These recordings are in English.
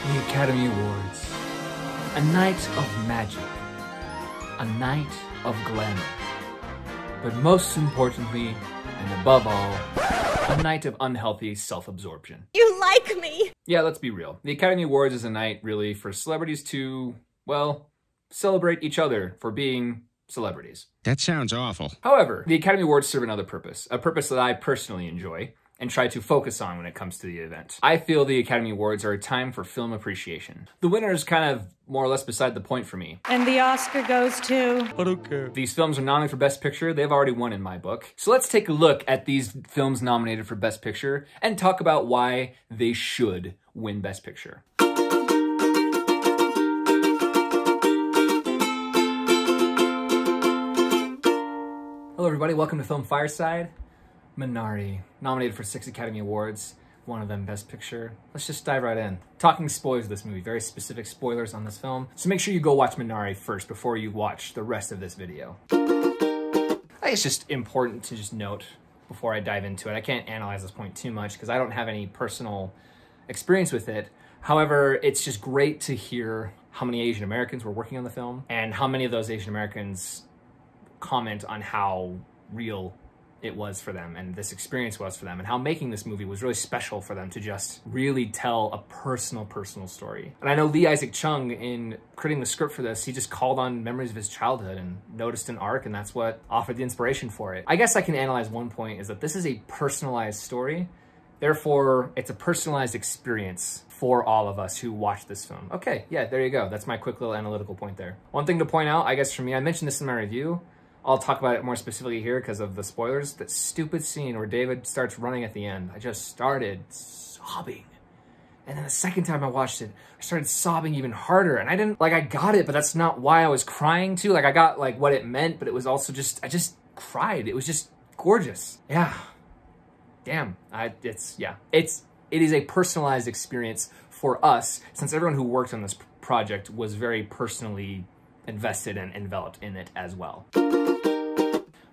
The Academy Awards. A night of magic. A night of glamour. But most importantly, and above all, a night of unhealthy self-absorption. You like me! Yeah, let's be real. The Academy Awards is a night, really, for celebrities to, well, celebrate each other for being celebrities. That sounds awful. However, the Academy Awards serve another purpose, a purpose that I personally enjoy and try to focus on when it comes to the event. I feel the Academy Awards are a time for film appreciation. The winner is kind of more or less beside the point for me. And the Oscar goes to... I don't care. These films are nominated for Best Picture. They've already won in my book. So let's take a look at these films nominated for Best Picture and talk about why they should win Best Picture. Hello everybody, welcome to Film Fireside. Minari, nominated for 6 Academy Awards, one of them Best Picture. Let's just dive right in. Talking spoilers of this movie, very specific spoilers on this film. So make sure you go watch Minari first before you watch the rest of this video. I think it's just important to just note before I dive into it. I can't analyze this point too much because I don't have any personal experience with it. However, it's just great to hear how many Asian Americans were working on the film and how many of those Asian Americans comment on how real it was for them and this experience was for them and how making this movie was really special for them to just really tell a personal story. And I know Lee Isaac Chung, in creating the script for this, he just called on memories of his childhood and noticed an arc, and that's what offered the inspiration for it. I guess I can analyze one point is that this is a personalized story. Therefore, it's a personalized experience for all of us who watch this film. Okay, yeah, there you go. That's my quick little analytical point there. One thing to point out, I guess for me, I mentioned this in my review, I'll talk about it more specifically here because of the spoilers. That stupid scene where David starts running at the end. I just started sobbing. And then the second time I watched it, I started sobbing even harder. And I didn't, I got it, but that's not why I was crying too. I got what it meant, but it was also just, I just cried. It was just gorgeous. Yeah. Damn. It is a personalized experience for us, since everyone who worked on this project was very personally invested and enveloped in it as well.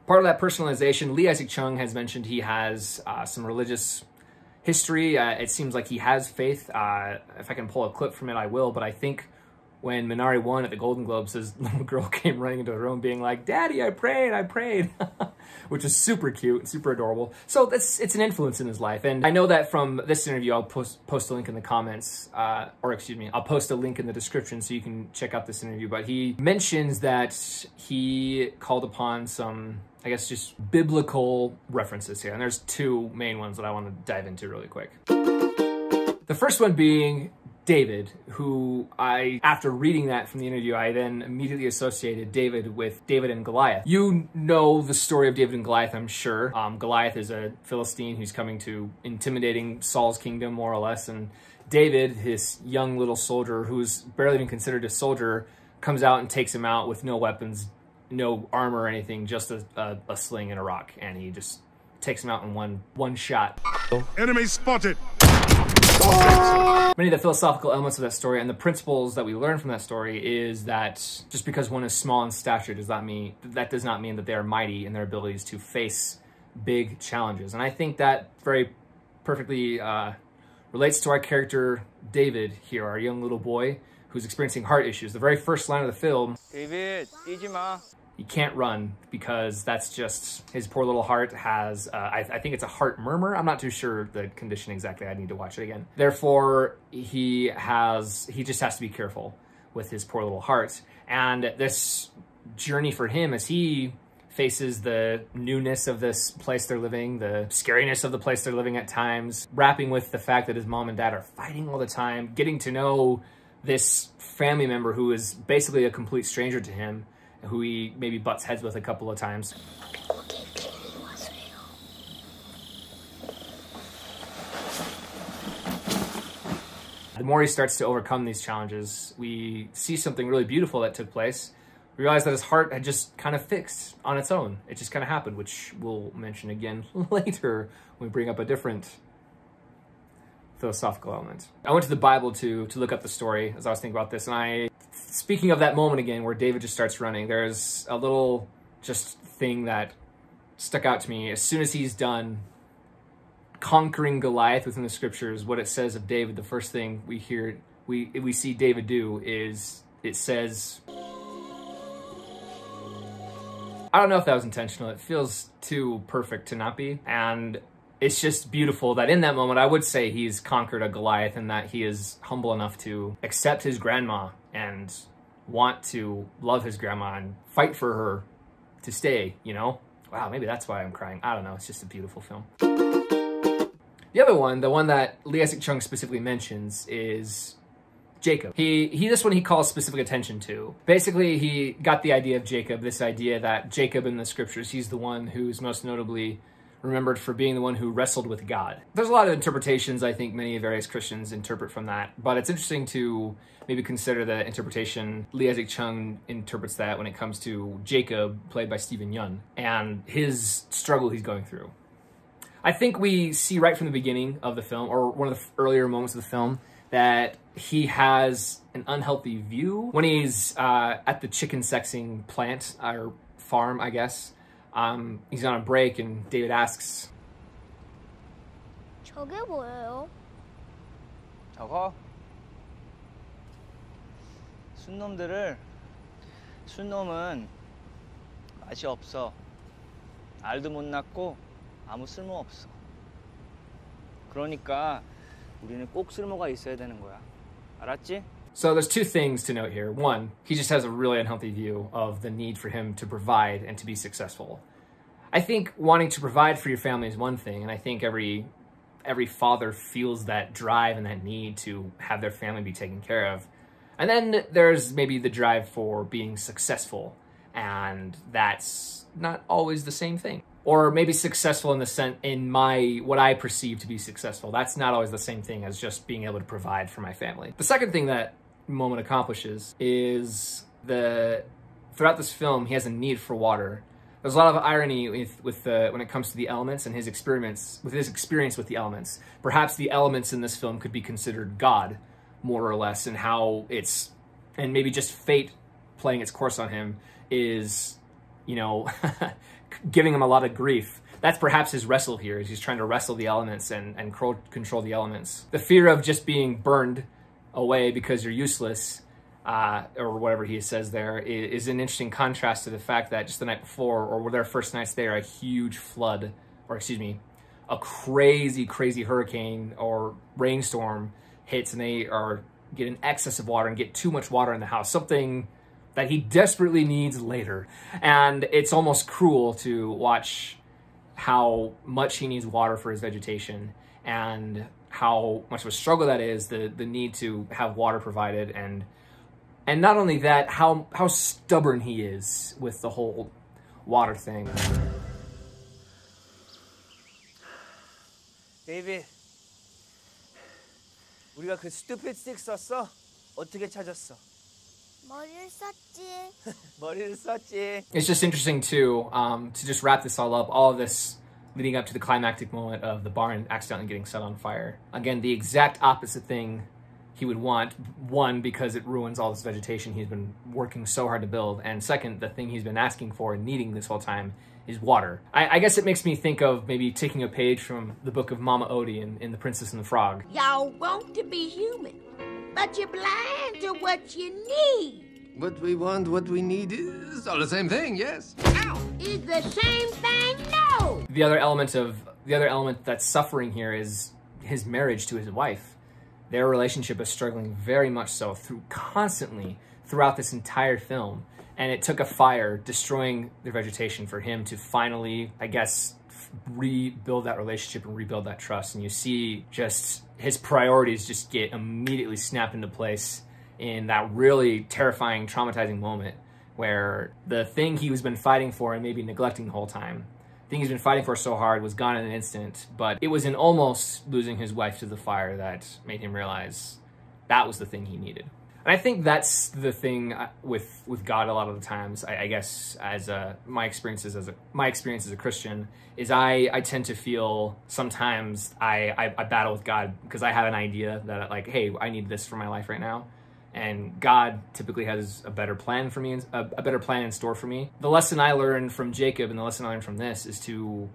Part of that personalization, Lee Isaac Chung has mentioned he has some religious history. It seems like he has faith. If I can pull a clip from it, I will. But I think when Minari won at the Golden Globes, his little girl came running into the room being like, "Daddy, I prayed," which is super cute and super adorable. So it's an influence in his life. And I know that from this interview, I'll post a link in the comments, I'll post a link in the description so you can check out this interview. But he mentions that he called upon some, I guess, just biblical references here. And there's two main ones that I want to dive into really quick. The first one being David, who after reading that from the interview, I then immediately associated David with David and Goliath. You know the story of David and Goliath, I'm sure. Goliath is a Philistine who's coming to intimidating Saul's kingdom, more or less, and David, his young little soldier, who's barely even considered a soldier, comes out and takes him out with no weapons, no armor or anything, just a sling and a rock, and he just takes him out in one shot. Enemy spotted! Many of the philosophical elements of that story and the principles that we learn from that story is that just because one is small in stature does not mean that they are mighty in their abilities to face big challenges. And I think that very perfectly relates to our character David here, our young little boy who's experiencing heart issues. The very first line of the film, David, he can't run because that's just, his poor little heart has, I think it's a heart murmur. I'm not too sure the condition exactly. I need to watch it again. Therefore, he just has to be careful with his poor little heart. And this journey for him, as he faces the newness of this place they're living, the scariness of the place they're living at times, rapping with the fact that his mom and dad are fighting all the time, getting to know this family member who is basically a complete stranger to him, who he maybe butts heads with a couple of times. The more he starts to overcome these challenges, we see something really beautiful that took place. We realize that his heart had just kind of fixed on its own. It just kind of happened, which we'll mention again later when we bring up a different philosophical element. I went to the Bible to look up the story as I was thinking about this, and speaking of that moment again where David just starts running, there's a little just thing that stuck out to me. As soon as he's done conquering Goliath within the scriptures, what it says of David, the first thing we we see David do is it says, I don't know if that was intentional. It feels too perfect to not be. And it's just beautiful that in that moment, I would say he's conquered a Goliath and that he is humble enough to accept his grandma and want to love his grandma and fight for her to stay, you know? Wow, maybe that's why I'm crying. I don't know. It's just a beautiful film. The other one, the one that Lee Isaac Chung specifically mentions, is Jacob. This one he calls specific attention to. Basically, he got the idea of Jacob, this idea that Jacob in the scriptures, he's the one who's most notably remembered for being the one who wrestled with God. There's a lot of interpretations I think many various Christians interpret from that, but it's interesting to maybe consider the interpretation Lee Isaac Chung interprets that when it comes to Jacob, played by Stephen Yun, and his struggle he's going through. I think we see right from the beginning of the film, or one of the earlier moments of the film, that he has an unhealthy view. When he's at the chicken sexing plant, or farm, I guess, he's on a break and David asks, 저게 뭐예요? 저거? 순놈은 맛이 없어. 알도 못 낳고 아무 쓸모 없어. 그러니까 우리는 꼭 쓸모가 있어야 되는 거야. 알았지? So there's two things to note here. One, he just has a really unhealthy view of the need for him to provide and to be successful. I think wanting to provide for your family is one thing, and I think every father feels that drive and that need to have their family be taken care of. And then there's maybe the drive for being successful, and that's not always the same thing. Or maybe successful in the sense, what I perceive to be successful. That's not always the same thing as just being able to provide for my family. The second thing that moment accomplishes is throughout this film, he has a need for water. There's a lot of irony with when it comes to the elements and his experience with the elements. Perhaps the elements in this film could be considered God, more or less, and how and maybe just fate playing its course on him is, you know, giving him a lot of grief. That's perhaps his wrestle here, is he's trying to wrestle the elements and control the elements. The fear of just being burned away because you're useless, or whatever he says there, is an interesting contrast to the fact that just the night before, or their first nights there, a huge flood, or excuse me, a crazy, crazy hurricane or rainstorm hits, and they get an excess of water and get too much water in the house, something that he desperately needs later. And it's almost cruel to watch how much he needs water for his vegetation and how much of a struggle that is, the need to have water provided, and not only that, how stubborn he is with the whole water thing. 데이빗, 우리가 그 stupid stick 썼어? 어떻게 찾았어? 머리를 썼지. It's just interesting too, to just wrap this all up, all of this leading up to the climactic moment of the barn accidentally getting set on fire. Again, the exact opposite thing he would want. One, because it ruins all this vegetation he's been working so hard to build. And second, the thing he's been asking for and needing this whole time is water. I guess it makes me think of maybe taking a page from the book of Mama Odie in The Princess and the Frog. Y'all want to be human, but you're blind to what you need. What we want, what we need is all the same thing, yes. Ow! Is the same thing? No! The other element that's suffering here is his marriage to his wife. Their relationship is struggling very much so constantly throughout this entire film. And it took a fire destroying their vegetation for him to finally, I guess, rebuild that relationship and rebuild that trust. And you see just his priorities just get immediately snapped into place in that really terrifying, traumatizing moment where the thing he's been fighting for and maybe neglecting the whole time, the thing he's been fighting for so hard, was gone in an instant. But it was in almost losing his wife to the fire that made him realize that was the thing he needed. And I think that's the thing with God a lot of the times, I guess, as my experience as a Christian, is I tend to feel sometimes I battle with God because I have an idea that, like, hey, I need this for my life right now. And God typically has a better plan for me, a better plan in store for me. The lesson I learned from Jacob and the lesson I learned from this is to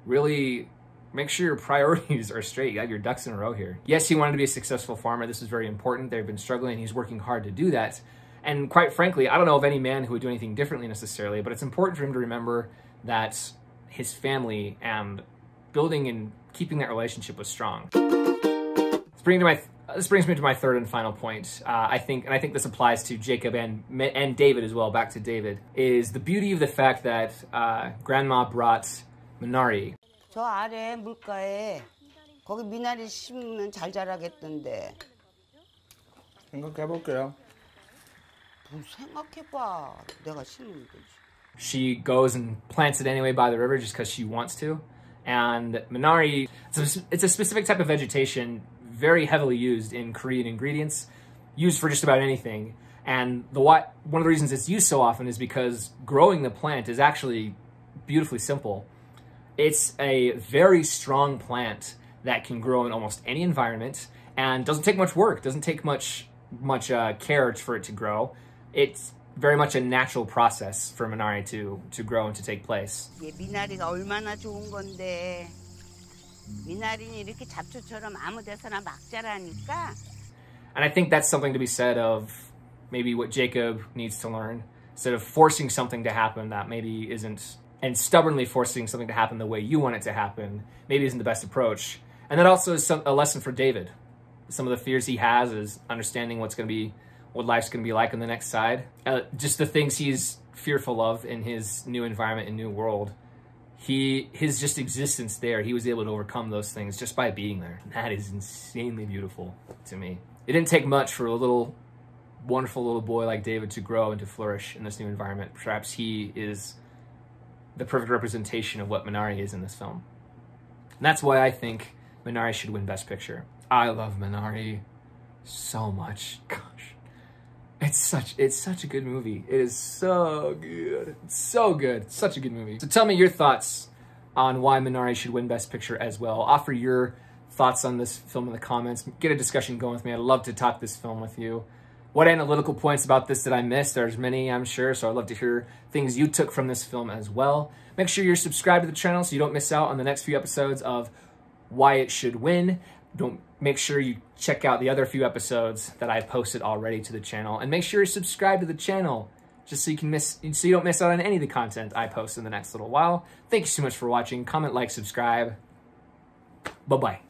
really make sure your priorities are straight. You have your ducks in a row here. Yes, he wanted to be a successful farmer. This is very important. They've been struggling, and he's working hard to do that. And quite frankly, I don't know of any man who would do anything differently necessarily, but it's important for him to remember that his family and building and keeping that relationship was strong. This brings me to my third and final point. I think this applies to Jacob and David as well, back to David, is the beauty of the fact that Grandma brought Minari. 저 아래 물가에 거기 미나리 심으면 잘 자라겠던데. 생각해볼게요. 뭐 생각해봐. 내가 심으면 되지. She goes and plants it anyway by the river just because she wants to. And Minari, it's a specific type of vegetation, very heavily used in Korean ingredients, used for just about anything. And one of the reasons it's used so often is because growing the plant is actually beautifully simple. It's a very strong plant that can grow in almost any environment and doesn't take much work, doesn't take much care for it to grow. It's very much a natural process for Minari to grow and to take place. 얘 미나리가 얼마나 좋은 건데. 미나리는 이렇게 잡초처럼 아무 데서나 막 자라니까. And I think that's something to be said of maybe what Jacob needs to learn. Instead of forcing something to happen that maybe isn't, and stubbornly forcing something to happen the way you want it to happen, maybe isn't the best approach. And that also is a lesson for David. Some of the fears he has is understanding what life's going to be like on the next side. Just the things he's fearful of in his new environment and new world. His just existence there, he was able to overcome those things just by being there. That is insanely beautiful to me. It didn't take much for a wonderful little boy like David to grow and to flourish in this new environment. Perhaps he is the perfect representation of what Minari is in this film. And that's why I think Minari should win Best Picture. I love Minari so much. Gosh. It's such a good movie. It is so good. It's so good. It's such a good movie. So tell me your thoughts on why Minari should win Best Picture as well. Offer your thoughts on this film in the comments. Get a discussion going with me. I'd love to talk this film with you. What analytical points about this did I miss? There's many, I'm sure, so I'd love to hear things you took from this film as well. Make sure you're subscribed to the channel so you don't miss out on the next few episodes of Why It Should Win. Make sure you check out the other few episodes that I posted already to the channel, and make sure you're subscribed to the channel just so you don't miss out on any of the content I post in the next little while. Thank you so much for watching. Comment, like, subscribe. Bye-bye.